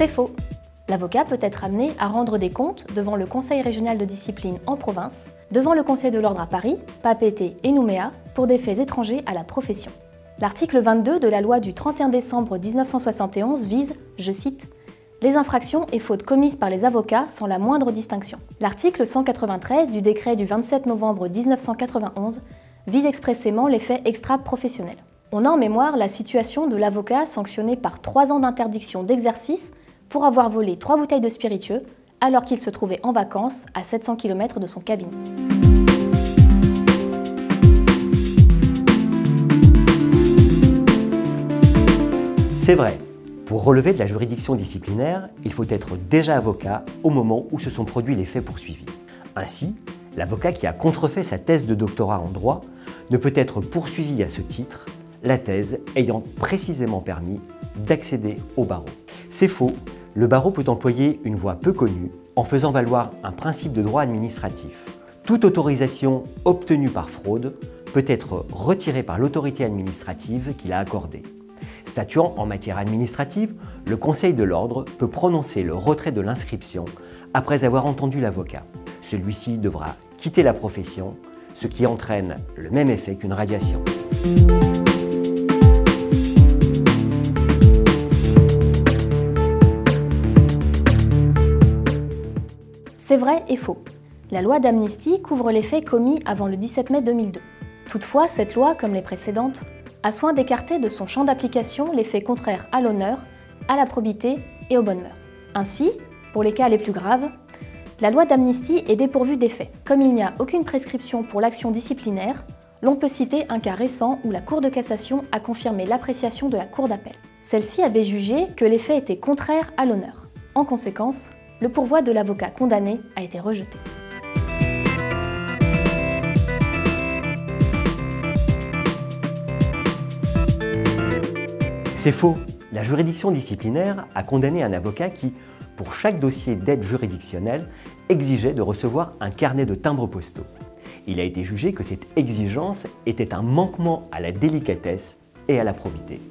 C'est faux. L'avocat peut être amené à rendre des comptes devant le Conseil régional de discipline en province, devant le Conseil de l'ordre à Paris, Papeete et Nouméa pour des faits étrangers à la profession. L'article 22 de la loi du 31 décembre 1971 vise, je cite, « les infractions et fautes commises par les avocats sans la moindre distinction ». L'article 193 du décret du 27 novembre 1991 vise expressément les faits extra-professionnels. On a en mémoire la situation de l'avocat sanctionné par 3 ans d'interdiction d'exercice pour avoir volé 3 bouteilles de spiritueux alors qu'il se trouvait en vacances à 700 km de son cabinet. C'est vrai, pour relever de la juridiction disciplinaire, il faut être déjà avocat au moment où se sont produits les faits poursuivis. Ainsi, l'avocat qui a contrefait sa thèse de doctorat en droit ne peut être poursuivi à ce titre, la thèse ayant précisément permis d'accéder au barreau. C'est faux, le barreau peut employer une voie peu connue en faisant valoir un principe de droit administratif. Toute autorisation obtenue par fraude peut être retirée par l'autorité administrative qui l'a accordée. Statuant en matière administrative, le Conseil de l'ordre peut prononcer le retrait de l'inscription après avoir entendu l'avocat. Celui-ci devra quitter la profession, ce qui entraîne le même effet qu'une radiation. C'est vrai et faux. La loi d'amnistie couvre les faits commis avant le 17 mai 2002. Toutefois, cette loi, comme les précédentes, a soin d'écarter de son champ d'application les faits contraires à l'honneur, à la probité et aux bonnes mœurs. Ainsi, pour les cas les plus graves, la loi d'amnistie est dépourvue d'effet. Comme il n'y a aucune prescription pour l'action disciplinaire, l'on peut citer un cas récent où la Cour de cassation a confirmé l'appréciation de la Cour d'appel. Celle-ci avait jugé que les faits étaient contraires à l'honneur. En conséquence, le pourvoi de l'avocat condamné a été rejeté. C'est faux. La juridiction disciplinaire a condamné un avocat qui, pour chaque dossier d'aide juridictionnelle, exigeait de recevoir un carnet de timbres postaux. Il a été jugé que cette exigence était un manquement à la délicatesse et à la probité.